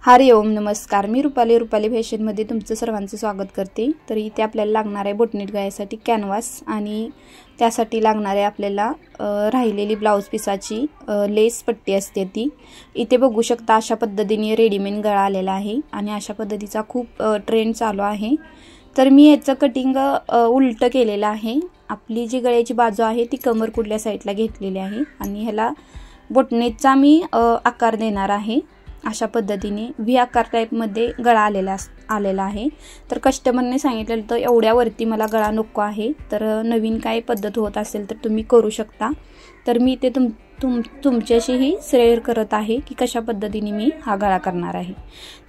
हरि ओम नमस्कार। मी रुपाली फॅशनमध्ये तुमचं सर्वांचं स्वागत करते। तर इथे आपल्याला लागणार आहे बोटनेट गळ्यासाठी कॅनव्हास आणि त्यासाठी लागणार आहे आपल्याला राहिलेली ब्लाउज पीसाची लेस पट्टी असते ती। इथे बघू शकता अशा पद्धतीने रेडीमेड गळा आलेला आहे आणि अशा पद्धतीचा खूप ट्रेंड चालू आहे। तर मी याचं कटिंग उलट केलेलं आहे। आपली जी गळ्याची बाजू आहे ती कमर कुडल्या साईडला घेतलेली आहे आणि ह्याला बोटनेटचा मी आकार देणार आहे। अशा पद्धतीने व्ही आकार टाइप मध्ये गळा आलेला आहे। तर कस्टमरने सांगितलेलं तर एवढ्यावरती मला गळा नको आहे, तर नवीन काय पद्धत होत असेल तर तुम्ही करू शकता। तर मी ते तुमच्याशीही शेअर करत आहे की कशा पद्धतीने मी हा गळा करणार आहे।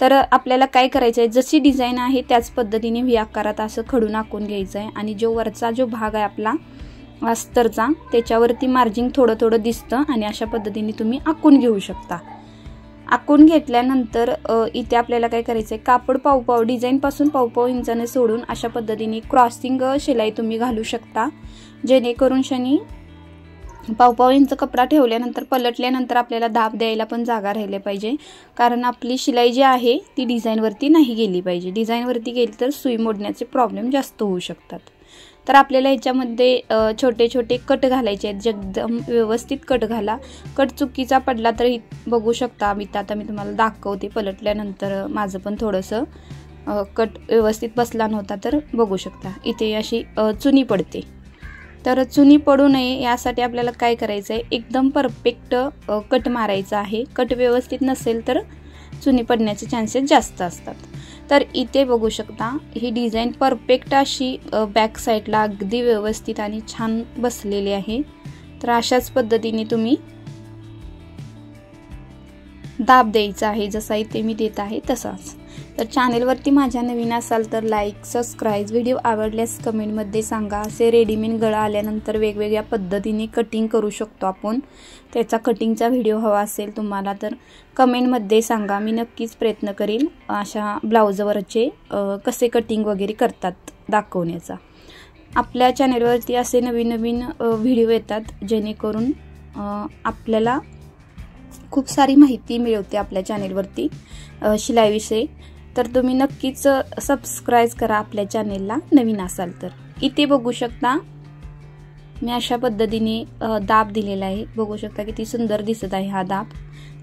तर आपल्याला काय करायचं आहे, जशी डिझाइन आहे त्याच पद्धतीने व्ही आकारात असं खडून आखून घ्यायचं आहे आणि जो वरचा जो भाग आहे आपला अस्तरचा त्याच्यावरती मार्जिन थोडं दिसतं आणि अशा पद्धतीने तुम्ही आखून घेऊ शकता। आखून घेतल्यानंतर इथे आपल्याला काय करायचं आहे, कापड पाव डिझाइन पासून पाव इंचाने सोडून अशा पद्धतीने क्रॉसिंग शिलाई तुम्ही घालू शकता, जेणेकरून शनी पाव इंच कपडा ठेवल्यानंतर पलटल्यानंतर आपल्याला दाब द्यायला पण जागा राहिली पाहिजे, कारण आपली शिलाई जी आहे ती डिझाइन वरती नाही गेली पाहिजे। डिझाइन वरती गेली तर सुई मोडण्याचे प्रॉब्लेम जास्त होऊ शकतात। तर आपल्याला याच्यामध्ये छोटे छोटे कट घालायचे आहेत, एकदम व्यवस्थित कट घाला। कट चुकीचा पडला तर बघू शकता आता मी तुम्हाला दाखवते पलटल्यानंतर माझं पण थोडंसं कट व्यवस्थित बसला नव्हता, तर बघू शकता इथे अशी चुनी पडते। तर चुनी पडू नये यासाठी आपल्याला काय करायचं आहे, एकदम परफेक्ट कट मारायचा आहे। कट व्यवस्थित नसेल तर चुनी पडण्याचे चान्सेस जास्त असतात। तर इथे बघू शकता ही डिझाइन परफेक्ट अशी बॅक साईडला अगदी व्यवस्थित आणि छान बसलेली आहे। तर अशाच पद्धतीने तुम्ही दाब द्यायचा आहे, जसा इथे मी देत आहे तसाच। तर चॅनलवरती माझ्या नवीन असाल तर लाईक सबस्क्राईब, व्हिडिओ आवडल्यास कमेंटमध्ये सांगा। असे रेडीमेड गळा आल्यानंतर वेगवेगळ्या पद्धतीने कटिंग करू शकतो आपण, त्याचा कटिंगचा व्हिडिओ हवा असेल तुम्हाला तर कमेंटमध्ये सांगा, मी नक्कीच प्रयत्न करेन अशा ब्लाउजवरचे कसे कटिंग वगैरे करतात दाखवण्याचा। आपल्या चॅनलवरती असे नवीन व्हिडिओ येतात जेणेकरून आपल्याला खूप सारी माहिती मिळते आपल्या चॅनलवरती शिलाईविषयी। तर तुम्ही नक्कीच सबस्क्राइब करा आपल्या चॅनलला नवीन असाल तर। इथे बघू शकता मी अशा पद्धतीने दाब दिलेला आहे, बघू शकता किती सुंदर दिसत आहे हा दाब।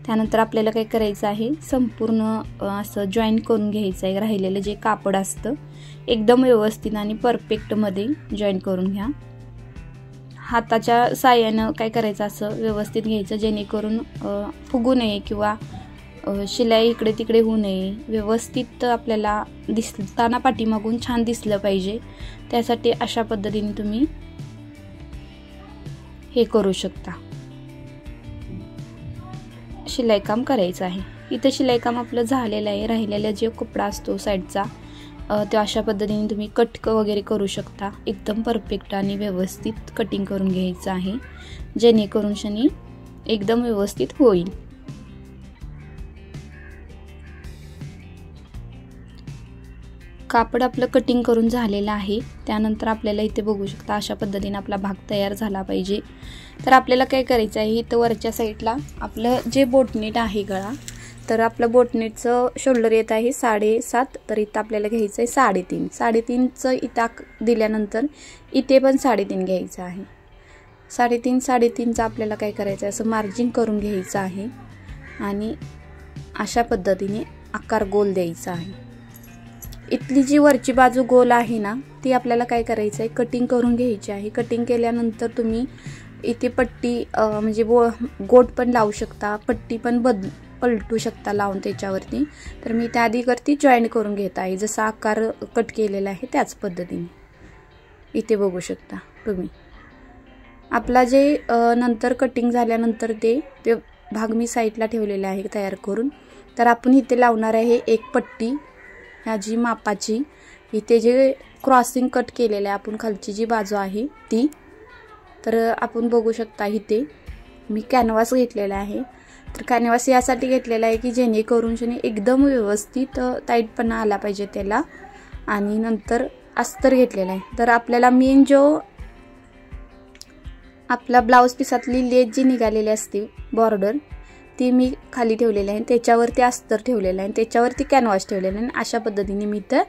त्यानंतर आपल्याला काय करायचं आहे, संपूर्ण असं जॉईन करून घ्यायचं आहे। राहिलेलं जे कापड असतं एकदम व्यवस्थित आणि परफेक्ट मध्ये जॉईन करून घ्या। हाताच्या साहाय्यानं काय करायचं, असं व्यवस्थित घ्यायचं जेणेकरून फुगू नये किंवा शिलाई इकडे तिकडे होऊ नये। व्यवस्थित आपल्याला दिसताना पाठीमागून छान दिसलं पाहिजे, त्यासाठी अशा पद्धतीने तुम्ही हे करू शकता। शिलाई काम करायचं आहे। इथे शिलाई काम आपलं झालेलं आहे। राहिलेला जे कपडा असतो साईडचा तो अशा पद्धतीने तुम्ही कट वगैरे करू शकता। एकदम परफेक्ट आणि व्यवस्थित कटिंग करून घ्यायचं आहे, जेणेकरून शनी एकदम व्यवस्थित होईल। कापड आपलं कटिंग करून झालेलं आहे। त्यानंतर आपल्याला इथे बघू शकता अशा पद्धतीने आपला भाग तयार झाला पाहिजे। तर आपल्याला काय करायचं आहे, इथं वरच्या साईडला आपलं जे बोटनेट आहे गळा, तर आपलं बोटनेटचं शोल्डर येत आहे 7.5, तर इथं आपल्याला घ्यायचं आहे 3.5। 3.5चं इथं दिल्यानंतर इथे पण 3.5 घ्यायचं आहे। 3.5चं आपल्याला काय करायचं आहे, असं मार्जिन करून घ्यायचं आहे आणि अशा पद्धतीने आकार गोल द्यायचा आहे। इथली जी वरची बाजू गोल आहे ना, ती आपल्याला काय करायचं आहे, कटिंग करून घ्यायची आहे। कटिंग केल्यानंतर तुम्ही इथे पट्टी म्हणजे गोट पण लावू शकता, पट्टी पण पलटू शकता लावून त्याच्यावरती। तर मी त्याआधी करती जॉईन करून घेत आहे, जसा आकार कट केलेला आहे त्याच पद्धतीने। इथे बघू शकता तुम्ही आपला जे नंतर कटिंग झाल्यानंतर ते भाग मी साईडला ठेवलेला आहे तयार करून। तर आपण इथे लावणार आहे एक पट्टी ह्याची मापाची। इथे जे क्रॉसिंग कट केलेलं आहे आपण खालची जी बाजू आहे ती, तर आपण बघू शकता इथे मी कॅनव्हास घेतलेला आहे। तर कॅनव्हास यासाठी घेतलेला आहे की जेणेकरून एकदम व्यवस्थित टाईटपणा आला पाहिजे त्याला। आणि नंतर अस्तर घेतलेला आहे। तर आपल्याला मेन जो आपला ब्लाउज पीसातली लेस जी निघालेली असते बॉर्डर, ती मी खाली ठेवलेली आहे, त्याच्यावरती अस्तर ठेवलेलं आहे, त्याच्यावरती कॅनव्हास ठेवलेला आहे. अशा पद्धतीने मी इथं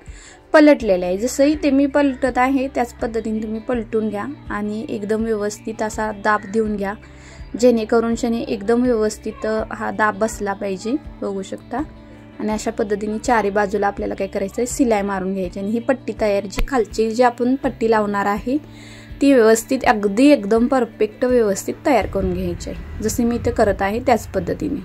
पलटलेलं आहे. जसंही ते मी पलटत आहे त्याच पद्धतीने तुम्ही पलटून घ्या आणि एकदम व्यवस्थित असा दाब देऊन घ्या, जेणेकरून एकदम व्यवस्थित हा दाब बसला पाहिजे. बघू शकता. आणि अशा पद्धतीने चारी बाजूला आपल्याला काय करायचं आहे, शिलाई मारून घ्यायची आणि ही पट्टी तयार, जी खालची जी आपण पट्टी लावणार आहे ती व्यवस्थित अगदी एकदम परफेक्ट व्यवस्थित तयार करून घ्यायची आहे. जसे मी इथे करत आहे त्याच पद्धतीने.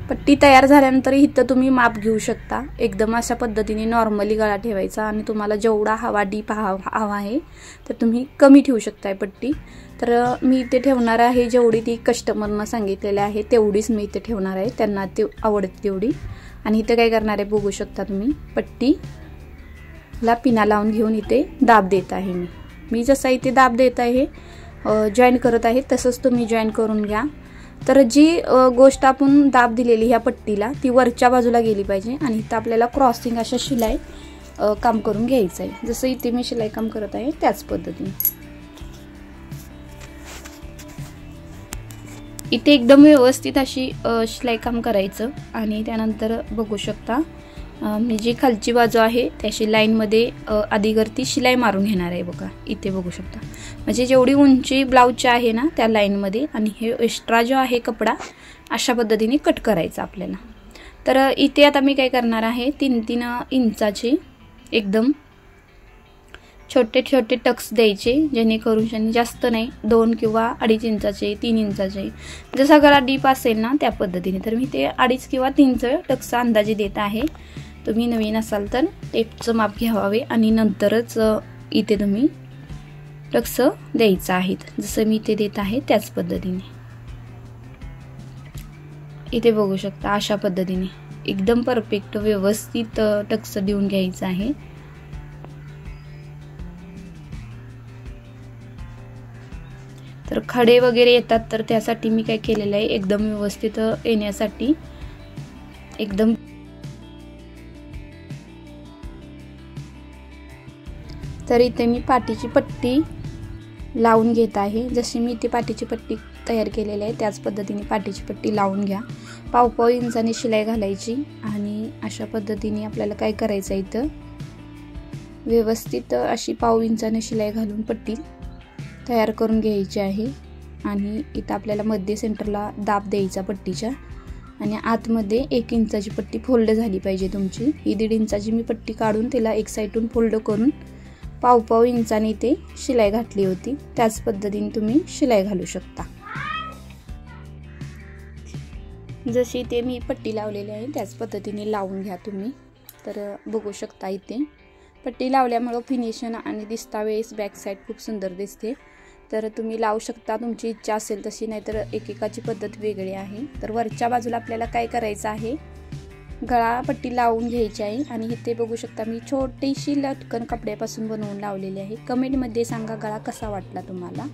पट्टी तयार झाल्यानंतर इथं तुम्ही माप घेऊ शकता. एकदम अशा पद्धतीने नॉर्मली गळा ठेवायचा आणि तुम्हाला जेवढा हवा डीप हवा आहे तर तुम्ही कमी ठेवू शकताय पट्टी. तर मी इथे ठेवणार आहे जेवढी ती कस्टमरनं सांगितलेली आहे तेवढीच मी इथे ठेवणार आहे, त्यांना ते आवडते तेवढी. आणि इथे काय करणार आहे बघू शकता तुम्ही, पट्टीला पिना लावून घेऊन इथे दाब देत आहे. मी जसा इथे दाब देत आहे, जॉईन करत आहे, तसंच तुम्ही जॉईन करून घ्या. तर जी गोष्ट आपण दाब दिलेली ह्या पट्टीला ती वरच्या बाजूला गेली पाहिजे आणि इथं आपल्याला क्रॉसिंग अशा शिलाई काम करून घ्यायचं आहे. जसं इथे मी शिलाई काम करत आहे त्याच पद्धतीने इथे एकदम व्यवस्थित अशी शिलाई काम करायचं. आणि त्यानंतर बघू शकता मी जी खालची बाजू आहे त्याशी लाईनमध्ये आधीवरती शिलाई मारून घेणार आहे. बघा इथे बघू शकता, म्हणजे जेवढी उंची ब्लाऊजची आहे ना त्या लाईनमध्ये, आणि हे एक्स्ट्रा जो आहे कपडा अशा पद्धतीने कट करायचा आपल्याला. तर इथे आता मी काय करणार आहे, 3-3 इंचाचे एकदम छोटे छोटे टक्स द्यायचे, जेणेकरून जास्त नाही, 2 किंवा 2.5 इंचाचे, 3 इंचाचे, जसा गळा डीप असेल ना त्या पद्धतीने. तर मी ते 2.5 किंवा 3 टक्स अंदाजे देत आहे. तुम्ही नवीन असाल तर टेपचं माप घ्यावे आणि नंतरच इथे तुम्ही टक्स द्यायचं आहेत. जसं मी इथे देत आहे त्याच पद्धतीने इथे बघू शकता. अशा पद्धतीने एकदम परफेक्ट व्यवस्थित टक्स देऊन घ्यायचं आहे. तर खडे वगैरे येतात तर त्यासाठी मी काय केलेलं आहे, एकदम व्यवस्थित येण्यासाठी एकदम. तर इथे मी पाठीची पट्टी लावून घेत आहे. जशी मी इथे पाठीची पट्टी तयार केलेली आहे त्याच पद्धतीने पाठीची पट्टी लावून घ्या. 1.5 इंचाने शिलाई घालायची आणि अशा पद्धतीने आपल्याला काय करायचं आहे, इथं व्यवस्थित अशी 1.5 इंचाने शिलाई घालून पट्टी तयार करून घ्यायची आहे. आणि इथं आपल्याला मध्ये सेंटरला दाब द्यायचा पट्टीच्या, आणि आतमध्ये 1 इंचाची पट्टी फोल्ड झाली पाहिजे तुमची. ही 1.5 इंचाची मी पट्टी काढून तिला एक साईडून फोल्ड करून 1.5 इंचाने इथे शिलाई घातली होती. त्याच पद्धतीने तुम्ही शिलाई घालू शकता. जशी इथे मी पट्टी लावलेली आहे त्याच पद्धतीने लावून घ्या तुम्ही. तर बघू शकता इथे पट्टी लावल्यामुळे फिनिशिंग आणि दिसता वेळेस बॅक साईड खूप सुंदर दिसते. तर तुम्ही लावू शकता तुमची इच्छा असेल तशी, नाहीतर एकेकाची पद्धत वेगळी आहे. तर वरच्या बाजूला आपल्याला काय करायचं आहे, गळा पट्टी लावून घ्यायची आहे. आणि इथे बघू शकता मी छोटीशी लटकन कपड्यापासून बनवून लावलेली आहे. कमेंटमध्ये सांगा गळा कसा वाटला तुम्हाला.